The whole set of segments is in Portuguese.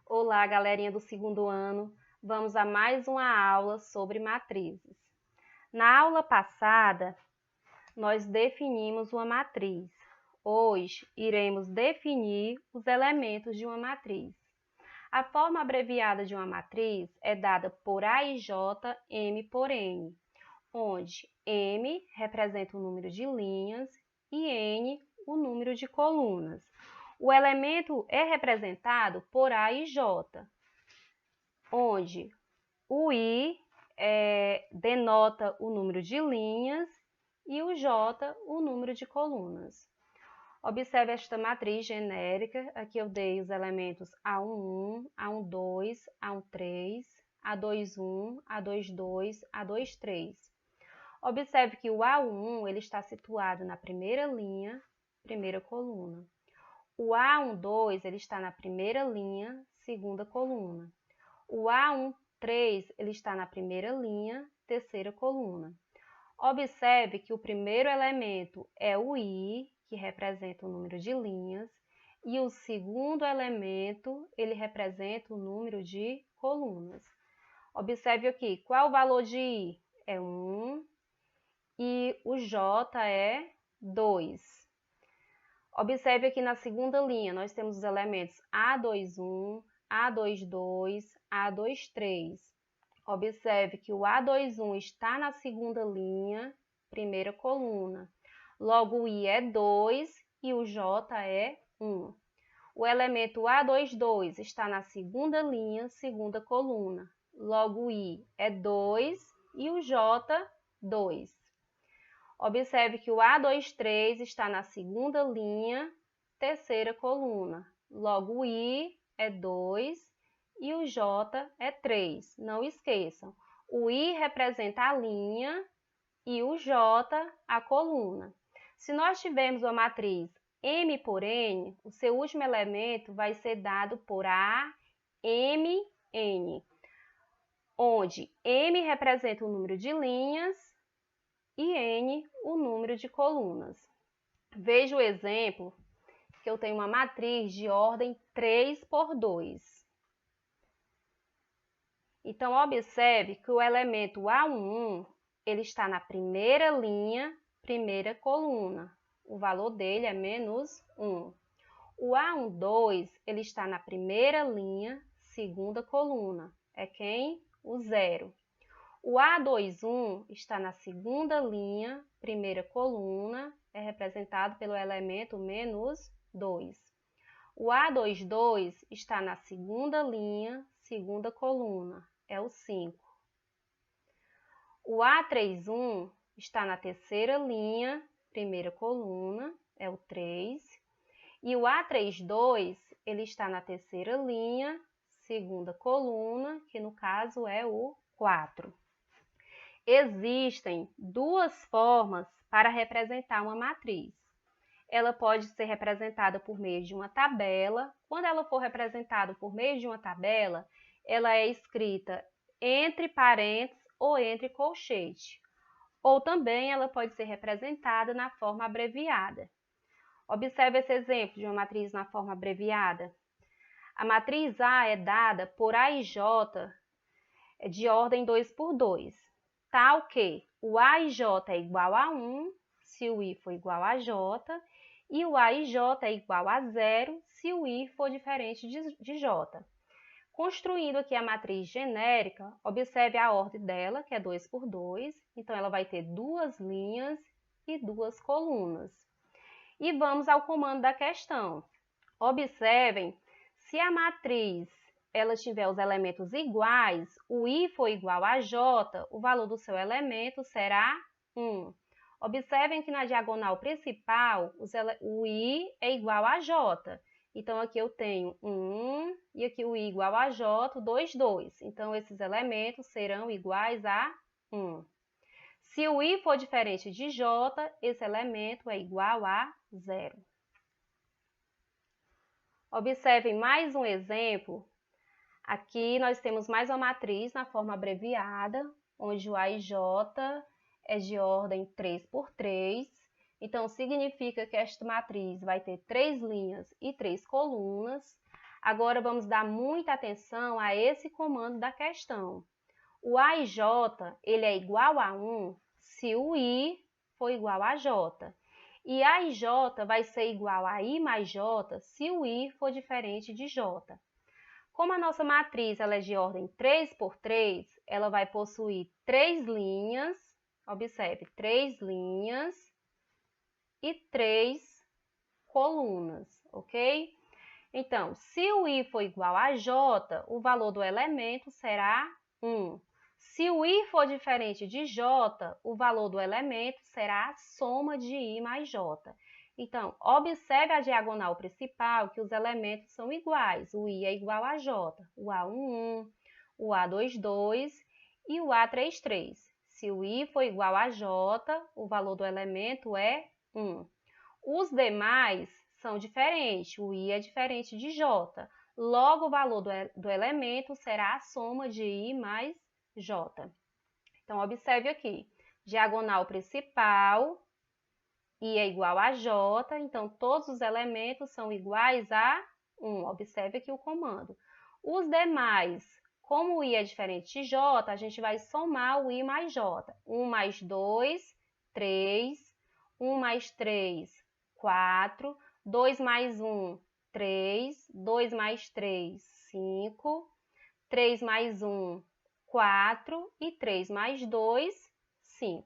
Olá, galerinha do segundo ano. Vamos a mais uma aula sobre matrizes. Na aula passada, nós definimos uma matriz. Hoje, iremos definir os elementos de uma matriz. A forma abreviada de uma matriz é dada por A e J, M por N, onde M representa o número de linhas e N o número de colunas. O elemento é representado por A e J, onde o I denota o número de linhas e o J o número de colunas. Observe esta matriz genérica. Aqui eu dei os elementos A11, A12, A13, A21, A22, A23. Observe que o A11 ele está situado na primeira linha, primeira coluna. O A12 ele está na primeira linha, segunda coluna. O A13 ele está na primeira linha, terceira coluna. Observe que o primeiro elemento é o I, que representa o número de linhas, e o segundo elemento ele representa o número de colunas. Observe aqui, qual é o valor de I? É 1 e o J é 2. Observe aqui na segunda linha, nós temos os elementos A21, A22, A23. Observe que o A21 está na segunda linha, primeira coluna. Logo, o I é 2 e o J é 1. O elemento A22 está na segunda linha, segunda coluna. Logo, o I é 2 e o J, 2. Observe que o A23 está na segunda linha, terceira coluna. Logo, o I é 2 e o J é 3. Não esqueçam, o I representa a linha e o J a coluna. Se nós tivermos uma matriz M por N, o seu último elemento vai ser dado por A, M, N, onde M representa o número de linhas e N o número de colunas. Veja o exemplo que eu tenho uma matriz de ordem 3 por 2. Então, observe que o elemento A11 ele está na primeira linha, primeira coluna. O valor dele é menos 1. O A12 ele está na primeira linha, segunda coluna. É quem? O 0. O A21 está na segunda linha, primeira coluna, é representado pelo elemento menos 2. O A22 está na segunda linha, segunda coluna, é o 5. O A31 está na terceira linha, primeira coluna, é o 3. E o A32, ele está na terceira linha, segunda coluna, que no caso é o 4. Existem duas formas para representar uma matriz. Ela pode ser representada por meio de uma tabela. Quando ela for representada por meio de uma tabela, ela é escrita entre parênteses ou entre colchete. Ou também ela pode ser representada na forma abreviada. Observe esse exemplo de uma matriz na forma abreviada. A matriz A é dada por A e J de ordem 2 por 2. Tal que o A e J é igual a 1, se o I for igual a J, e o A e J é igual a 0, se o I for diferente de J. Construindo aqui a matriz genérica, observe a ordem dela, que é 2 por 2, então ela vai ter duas linhas e duas colunas. E vamos ao comando da questão. Observem, se a matriz ela tiver os elementos iguais, o I for igual a J, o valor do seu elemento será 1. Observem que na diagonal principal, o I é igual a J. Então, aqui eu tenho 1 e aqui o I igual a J, 2, 2. Então, esses elementos serão iguais a 1. Se o I for diferente de J, esse elemento é igual a 0. Observem mais um exemplo. Aqui nós temos mais uma matriz na forma abreviada, onde o A e J é de ordem 3 por 3. Então, significa que esta matriz vai ter 3 linhas e 3 colunas. Agora, vamos dar muita atenção a esse comando da questão. O A e J, ele é igual a 1 se o I for igual a J. E A e J vai ser igual a I mais J se o I for diferente de J. Como a nossa matriz ela é de ordem 3 por 3, ela vai possuir 3 linhas, observe, 3 linhas e 3 colunas, ok? Então, se o I for igual a J, o valor do elemento será 1. Se o I for diferente de J, o valor do elemento será a soma de I mais J. Então, observe a diagonal principal que os elementos são iguais. O I é igual a J, o A11, o A22 e o A33. Se o I for igual a J, o valor do elemento é 1. Os demais são diferentes, o I é diferente de J. Logo, o valor do elemento será a soma de I mais J. Então, observe aqui, diagonal principal, I é igual a J, então todos os elementos são iguais a 1. Observe aqui o comando. Os demais, como o I é diferente de J, a gente vai somar o I mais J. 1 mais 2, 3. 1 mais 3, 4. 2 mais 1, 3. 2 mais 3, 5. 3 mais 1, 4. E 3 mais 2, 5.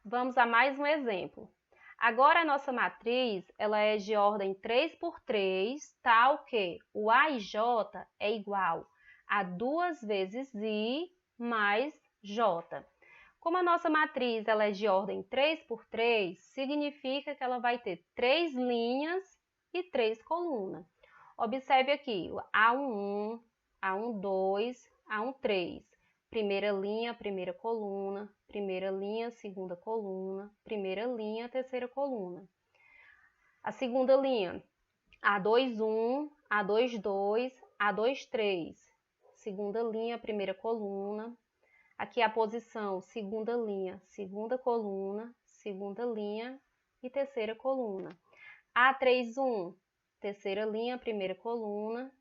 Vamos a mais um exemplo. Agora, a nossa matriz ela é de ordem 3 por 3, tal que o A e J é igual a 2 vezes I mais J. Como a nossa matriz ela é de ordem 3 por 3, significa que ela vai ter 3 linhas e 3 colunas. Observe aqui, o A11, A12, A13. Primeira linha, primeira coluna, primeira linha, segunda coluna, primeira linha, terceira coluna. A segunda linha, A21, A22, A23. Segunda linha, primeira coluna. Aqui a posição, segunda linha, segunda coluna, segunda linha e terceira coluna. A31, terceira linha, primeira coluna,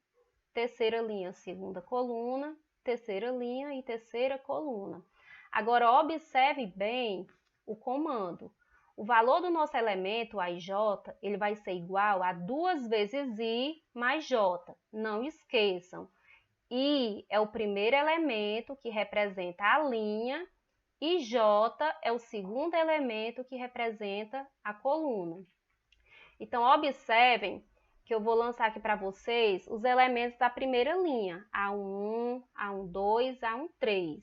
terceira linha, segunda coluna, terceira linha e terceira coluna. Agora, observe bem o comando. O valor do nosso elemento, A e J, ele vai ser igual a 2 vezes I mais J. Não esqueçam, I é o primeiro elemento que representa a linha e J é o segundo elemento que representa a coluna. Então, observem que eu vou lançar aqui para vocês os elementos da primeira linha, A1, A12, A13.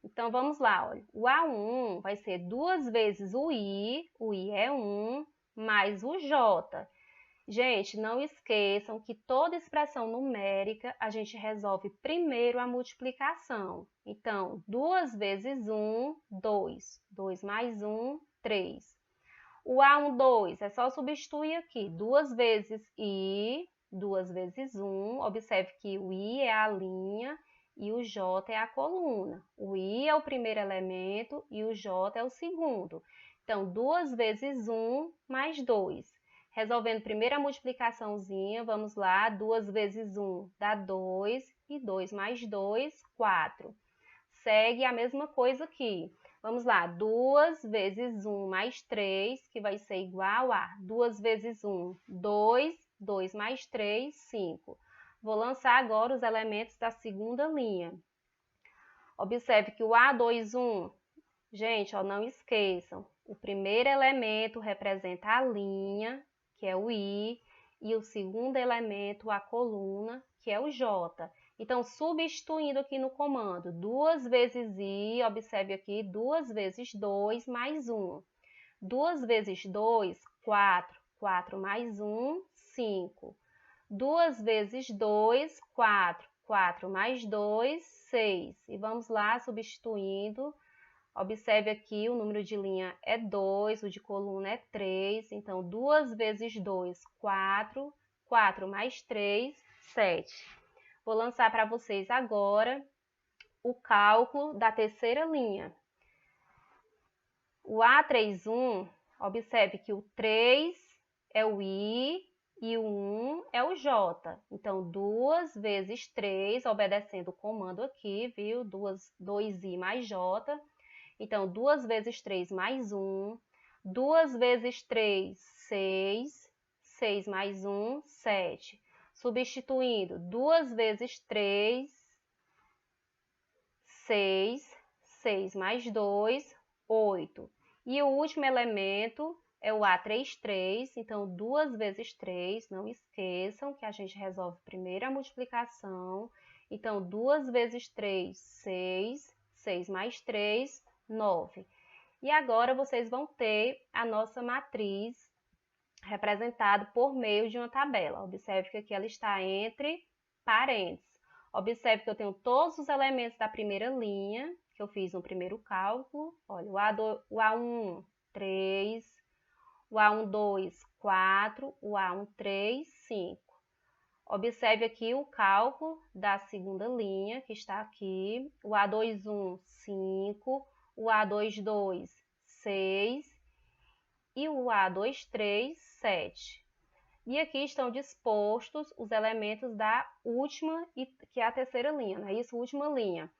Então, vamos lá, olha. O A1 vai ser 2 vezes o I é 1, mais o J. Gente, não esqueçam que toda expressão numérica a gente resolve primeiro a multiplicação. Então, 2 vezes 1, 2. 2 mais 1, 3. O A12 é só substituir aqui, 2 vezes I, 2 vezes 1. Observe que o I é a linha e o J é a coluna. O I é o primeiro elemento e o J é o segundo. Então, 2 vezes 1 mais 2. Resolvendo primeiro a multiplicaçãozinha, vamos lá, 2 vezes 1 dá 2 e 2 mais 2, 4. Segue a mesma coisa aqui. Vamos lá, 2 vezes 1 mais 3, que vai ser igual a 2 vezes 1, 2, 2 mais 3, 5. Vou lançar agora os elementos da segunda linha. Observe que o A21, gente, ó, não esqueçam, o primeiro elemento representa a linha, que é o I, e o segundo elemento, a coluna, que é o J. Então, substituindo aqui no comando, 2 vezes I, observe aqui, 2 vezes 2 mais 1. 2 vezes 2, 4. 4 mais 1, 5. 2 vezes 2, 4. 4 mais 2, 6. E vamos lá, substituindo. Observe aqui, o número de linha é 2, o de coluna é 3. Então, 2 vezes 2, 4. 4 mais 3, 7. Vou lançar para vocês agora o cálculo da terceira linha. O A31, observe que o 3 é o I e o 1 é o J. Então, 2 vezes 3, obedecendo o comando aqui, viu? 2i mais J. Então, 2 vezes 3 mais 1. 2 vezes 3, 6. 6 mais 1, 7. Substituindo, 2 vezes 3, 6. 6 mais 2, 8. E o último elemento é o A33, então 2 vezes 3, não esqueçam que a gente resolve primeiro a multiplicação. Então, 2 vezes 3, 6. 6 mais 3, 9. E agora vocês vão ter a nossa matriz representada por meio de uma tabela. Observe que aqui ela está entre parênteses. Observe que eu tenho todos os elementos da primeira linha, que eu fiz no primeiro cálculo. Olha, o A1, 3, o A12, 4, o A13, 5. Observe aqui o cálculo da segunda linha, que está aqui. O A21, 5, o A22, 6 e o A23, 7. E aqui estão dispostos os elementos da última, que é a terceira linha, não é isso? Última linha.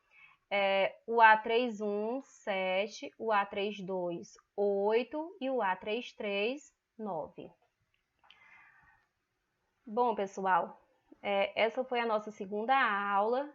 O A31, 7, o A32, 8 e o A33, 9. Bom, pessoal, essa foi a nossa segunda aula